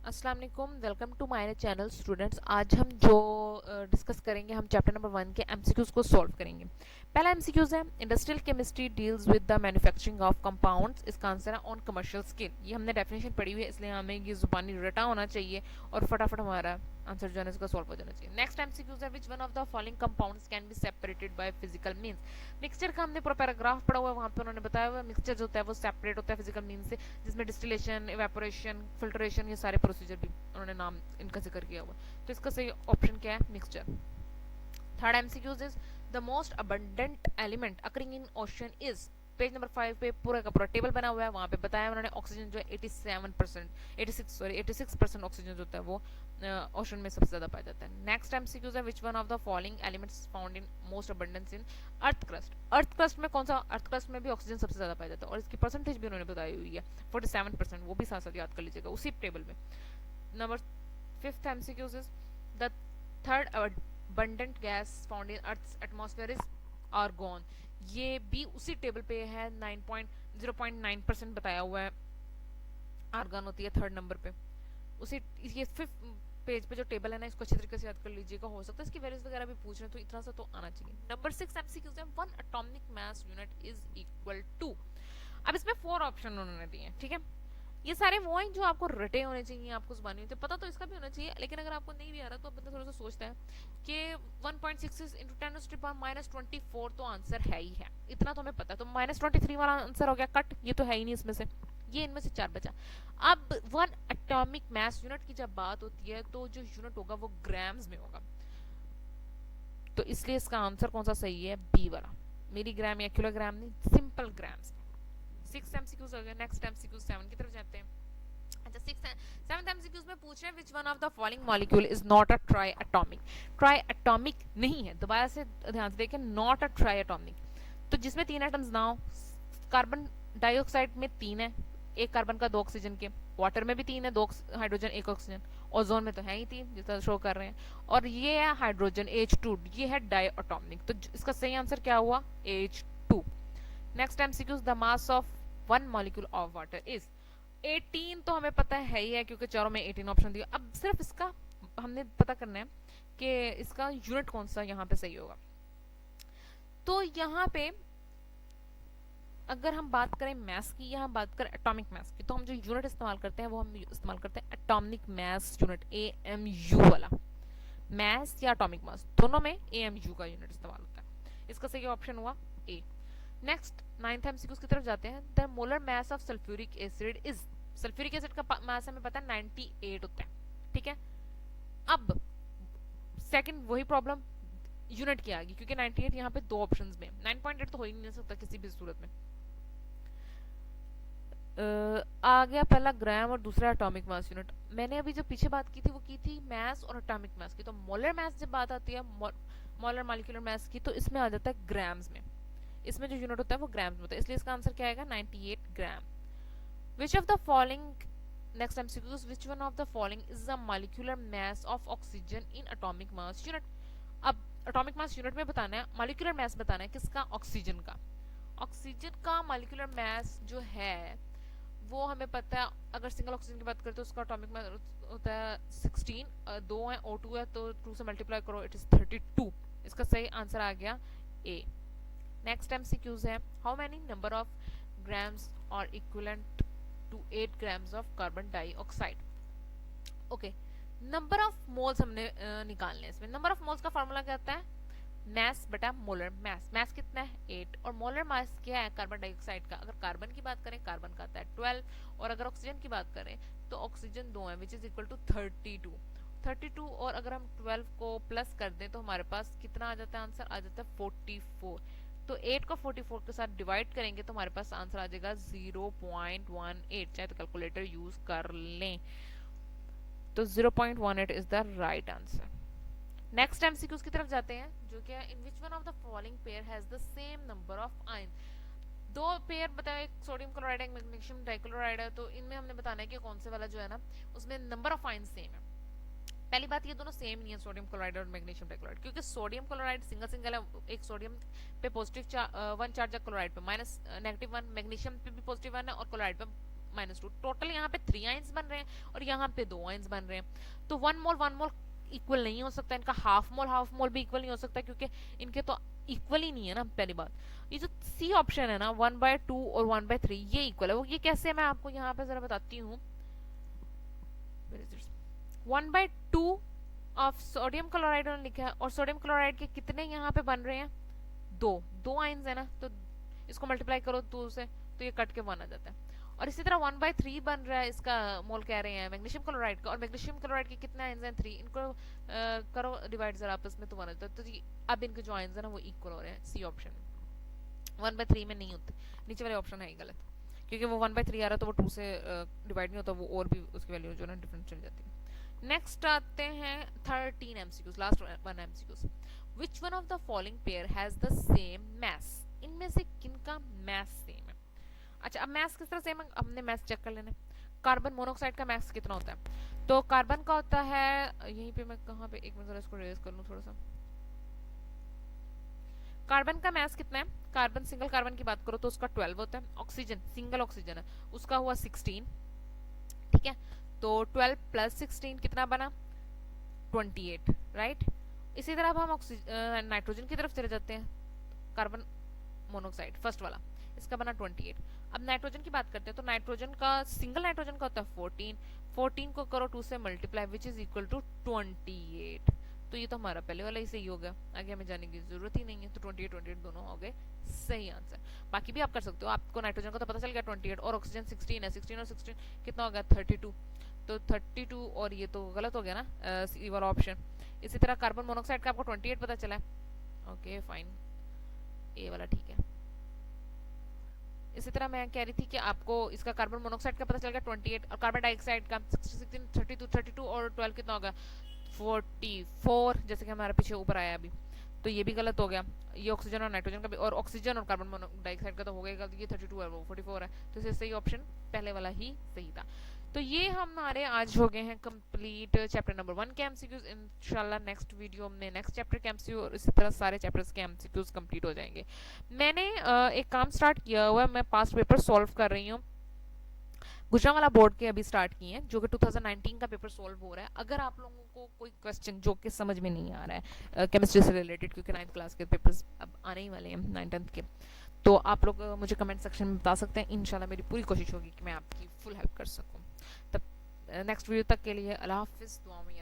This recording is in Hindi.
अस्सलाम वालेकुम, welcome to my channel students. आज हम जो डिस्कस करेंगे, हम चैप्टर नंबर 1 के एमसीक्यूज को सॉल्व करेंगे। पहला एमसीक्यूज है industrial chemistry deals with the manufacturing of compounds. इसका आंसर है ऑन कमर्शियल स्केल। ये हमने डेफिनेशन पढ़ी हुई है, इसलिए हमें ये जुबानी रटा होना चाहिए और फटाफट हमारा आंसर जो है इसका सॉल्व हो जाना चाहिए। नेक्स्ट एमसीक्यूज है विच one of the following compounds can be separated by physical means. Mixture का हमने पूरा पैराग्राफ पढ़ा हुआ है, वहां पे उन्होंने बताया हुआ मिक्सचर जो होता है वो सेपरेट होता है फिजिकल मींस से, जिसमें डिस्टिलेशन, इवेपोरेशन, फिल्ट्रेशन, ये सारे प्रोसीजर भी उन्होंने नाम इनका जिक्र किया हुआ। तो इसका सही ऑप्शन क्या है? Mixture. Third MCQs is the most abundant element occurring in ocean is. Page number 5 पे पूरा का पूरा टेबल बना हुआ है, वहां पे बताया उन्होंने ऑक्सीजन जो है 86% ऑक्सीजन जो होता है वो ओशन में सबसे ज्यादा पाया जाता है। नेक्स्ट एमसीक्यूज है विच one of the following elements found in most abundance in earth crust. Earth crust में कौन सा? अर्थ क्रस्ट में भी ऑक्सीजन सबसे ज्यादा पाया जाता है और इसकी परसेंटेज भी उन्होंने बताई हुई है 47%। वो भी साथ साथ याद कर लीजिएगा उसी टेबल में। Number fifth MCQs is the third abundant gas found in earth's atmosphere is argon। ये भी उसी टेबल पे है, 9.0.9% बताया हुआ है आर्गन होती है थर्ड नंबर पे। उसी ये फिफ्थ पेज पे जो टेबल है ना, इसको अच्छी तरीके से याद कर लीजिएगा। हो सकता है इसकी वैल्यूज वगैरह भी पूछ रहे हैं, तो इतना सा तो आना चाहिए। नंबर 6 एमसीक्यूज है one atomic mass unit is equal to. अब इसमें 4 ऑप्शन उन्होंने दिए हैं, ठीक है। ये सारे वो हैं जो आपको रटे होने चाहिए, आपको जुबानी होती है, पता तो इसका भी होना चाहिए, लेकिन अगर आपको नहीं भी आ रहा तो बंदा थोड़ा सा सोचता है कि 1.66 इंटू 10⁻⁻24 तो आंसर है ही है, इतना तो हमें पता है। तो -23 वाला आंसर हो गया कट, ये तो है ही नहीं इसमें से, ये इनमें से 4 बचा। अब वन एटॉमिक मास यूनिट की जब बात होती है तो जो यूनिट होगा वो ग्राम्स में होगा, तो इसलिए इसका आंसर कौन सा सही है? बी वाला। मिलीग्राम या किलोग्राम नहीं, सिंपल ग्राम्स। 6 एमसीक्यूज हो गए। नेक्स्ट एमसीक्यूज 7 की तरफ जाते हैं। अच्छा, 7th एमसीक्यूज में पूछ रहे हैं विच one of the following molecule is not a try atomic. Try atomic नहीं है, दोबारा से ध्यान से देखें, नॉट अ ट्राई एटॉमिक। तो जिसमें 3 एटम्स ना हो, कार्बन डाइऑक्साइड में 3 है, एक कार्बन का 2 ऑक्सीजन के, वाटर में भी 3 है, 2 हाइड्रोजन 1 ऑक्सीजन, ओजोन में तो है ही 3 जितना शो कर रहे हैं, और ये है हाइड्रोजन H2, ये है डाई एटॉमिक। तो इसका सही आंसर क्या हुआ? H2। Next MCQs the mass of one molecule of water is 18। तो हमें पता है ही है क्योंकि चारों में 18 ऑप्शन दिया। अब सिर्फ इसका हमने पता करना है कि इसका यूनिट कौन सा यहाँ पे सही होगा। तो यहाँ पे अगर हम बात करें मैस की, यहाँ बात करें एटॉमिक मैस की, तो हम जो यूनिट इस्तेमाल करते हैं वो हम इस्तेमाल करते हैं एटॉमिक मैस यूनिट, AMU वाला। मैस या एटॉमिक मास दोनों में AMU का यूनिट इस्तेमाल होता है। इसका सही ऑप्शन हुआ ए। नेक्स्ट 9th एमसीक्यूज की तरफ जाते हैं। The molar mass of sulphuric acid is. Sulphuric acid का मास हमें पता है 98 होता है, ठीक है। अब सेकंड वही प्रॉब्लम, यूनिट की आ गई, क्योंकि 98 यहाँ पे 2 ऑप्शंस में, 9.8 तो हो ही नहीं सकता किसी भी सूरत में। आ गया पहला ग्राम और दूसरा एटॉमिक मास यूनिट। मैंने अभी जो पीछे बात की थी वो की थी मास और एटॉमिक मास की। तो मोलर मास जब बात आती है, मोलर मॉलिक्यूलर मास की, तो इसमें आ जाता है ग्राम्स में, इसमें जो यूनिट होता है वो ग्राम्स में होता है, इसलिए इसका आंसर क्या आएगा? 98 gram. Which of the following, next MCQs, which one of the following is the molecular mass of oxygen in atomic mass unit. अब एटॉमिक मास यूनिट में बताना है, मॉलिक्यूलर मास बताना है किसका? ऑक्सीजन का। ऑक्सीजन का मॉलिक्यूलर मास जो है वो हमें पता है, अगर सिंगल ऑक्सीजन की बात करें तो उसका एटॉमिक मास होता है 16, 2 है, O2 है, तो 2 से मल्टीप्लाई करो, इट इज 32। इसका सही आंसर आ गया ए। नेक्स्ट एमसीक्यूज है how many number of grams are equivalent to 8 grams of carbon dioxide. Okay, number of moles हमने निकालने हैं इसमें। नंबर ऑफ मोल्स का फार्मूला क्या होता है? मैस बटा मोलर मास। मैस कितना है? 8, और मोलर मास क्या है कार्बन डाइऑक्साइड का? अगर कार्बन की बात करें, कार्बन का आता है 12, और अगर ऑक्सीजन की बात करें तो ऑक्सीजन 2 है, विच इज इक्वल टू 32। और अगर हम 12 को प्लस कर दें तो हमारे पास कितना आ जाता है? आंसर आ जाता है 44। तो 8 को 44 के साथ डिवाइड करेंगे तो हमारे पास आंसर आ जाएगा 0.18, चाहे तो कैलकुलेटर यूज कर लें। तो 0.18 is the right answer. Next MCQs की तरफ जाते हैं, जो कि in which one of the following pair has the same number of ion. 2 pair बताए, एक सोडियम क्लोराइड, एक मैग्नीशियम डाइक्लोराइड है, तो इनमें हमने बताना है कि कौन से वाला जो है ना उसमें नंबर ऑफ आयन सेम है। पहली बात, ये दोनों सेम नहीं है, सोडियम क्लोराइड और मैग्नीशियम डाइक्लोराइड, क्योंकि सोडियम क्लोराइड सिंगल सिंगल है, एक सोडियम पे पॉजिटिव 1 चार्ज है, क्लोराइड पे -(-1), मैग्नीशियम पे भी +1 है और क्लोराइड पे -2, टोटल यहाँ पे 3 आयंस बन रहे हैं और यहाँ पे 2 आयंस बन रहे हैं। तो 1 मोल इक्वल नहीं हो सकता, इनका हाफ मोल भी इक्वल नहीं हो सकता, क्योंकि इनके तो इक्वल ही नहीं है ना। पहली बात, ये जो सी ऑप्शन है ना 1/2 और 1/3 ये इक्वल है। वो ये कैसे है मैं आपको यहाँ पे जरा बताती हूँ। 1/2 ऑफ सोडियम क्लोराइड लिखा है, और सोडियम क्लोराइड के कितने यहाँ पे बन रहे हैं, दो आयंस है ना, तो इसको मल्टीप्लाई करो 2 से तो ये कट के 1 आ जाता है। और इसी तरह 1/3 बन रहा है इसका मोल कह रहे हैं मैग्नीशियम क्लोराइड का, और मैग्नीशियम क्लोराइड के कितने आयंस हैं 3, इनको करो डिवाइड जरा आपस में तो 1 आ जाता है। तो अब इनके जो आयंस है ना वो इक्वल हो रहे हैं सी ऑप्शन में। 1/3 में नहीं होते, नीचे वाले ऑप्शन है ही गलत, क्योंकि वो 1/3 आ रहा है तो वो 2 से डिवाइड नहीं होता, वो और भी उसकी वैल्यू जो है ना डिफरेंट चल जाती है। नेक्स्ट आते हैं 13 MCQs, last 1 MCQs. Which one of the following pair has the same mass, इनमें से किनका मास सेम है। अच्छा, अब मास किस तरह सेम है, हमने मास चेक कर लेना। कार्बन मोनोऑक्साइड का मास कितना होता है, तो कार्बन का होता है, यहीं पे मैं कहाँ पे, एक मिनट जरा इसको रेज कर लूँ थोड़ा सा। कार्बन का मास कितना है, कार्बन सिंगल कार्बन की बात करो तो उसका 12 होता है। ऑक्सीजन सिंगल ऑक्सीजन है उसका हुआ 16, ठीक है। तो 12 + 16 कितना बना, 28, राइट। इसी तरह अब हम नाइट्रोजन की तरफ चले जाते हैं। कार्बन मोनोऑक्साइड फर्स्ट वाला, इसका बना 28। अब नाइट्रोजन की बात करते हैं तो नाइट्रोजन का सिंगल नाइट्रोजन का होता है 14, 14 को करो 2 से multiply which is equal to 28। तो ये तो हमारा पहले वाला ही सही हो गया, आगे हमें जाने की जरूरत ही नहीं है। तो 28 28 दोनों हो गए सही आंसर। बाकी भी आप कर सकते हो, आपको नाइट्रोजन का तो पता चल गया 28, और ऑक्सीजन 16 है, 16 और 16 कितना हो गया 32, तो 32 और ये तो गलत हो गया ना सी वाला ऑप्शन। इसी तरह कार्बन मोनोऑक्साइड का आपको 28 पता चला है, ओके फाइन, ए वाला ठीक है। इसी तरह मैं कह रही थी कि आपको इसका कार्बन मोनोऑक्साइड का पता चल गया 28, और कार्बन डाइऑक्साइड का 16 32 और 12 कितना होगा 44, जैसे कि हमारा पीछे ऊपर आया अभी। तो ये भी गलत हो गया, ये ऑक्सीजन और नाइट्रोजन का भी, और ऑक्सीजन और कार्बन डाइऑक्साइड का तो हो गया, ये 32 है वो 44 है, तो इससे सही ऑप्शन पहले वाला ही सही था। तो ये हमारे आज हो गए हैं कंप्लीट चैप्टर नंबर 1 के एमसीक्यूज। इंशाल्लाह नेक्स्ट वीडियो में नेक्स्ट चैप्टर के एमसीक्यू और इसी तरह सारे चैप्टर्स के एमसीक्यूज कंप्लीट हो जाएंगे। मैंने एक काम स्टार्ट किया हुआ है, मैं पास्ट पेपर सॉल्व कर रही हूँ, गुजरांवाला बोर्ड के अभी स्टार्ट किए हैं, जो कि 2019 का पेपर सॉल्व हो रहा है। अगर आप लोगों को कोई क्वेश्चन जो कि समझ में नहीं आ रहा है केमिस्ट्री से रिलेटेड, क्योंकि 9th क्लास के पेपर्स अब आने ही वाले हैं 9th 10th के, तो आप लोग मुझे कमेंट सेक्शन में बता सकते हैं। इंशाल्लाह मेरी पूरी कोशिश होगी कि मैं आपकी फुल हेल्प कर सकूं। तब नेक्स्ट वीडियो तक के लिए अल्लाह हाफिज़, दुआ में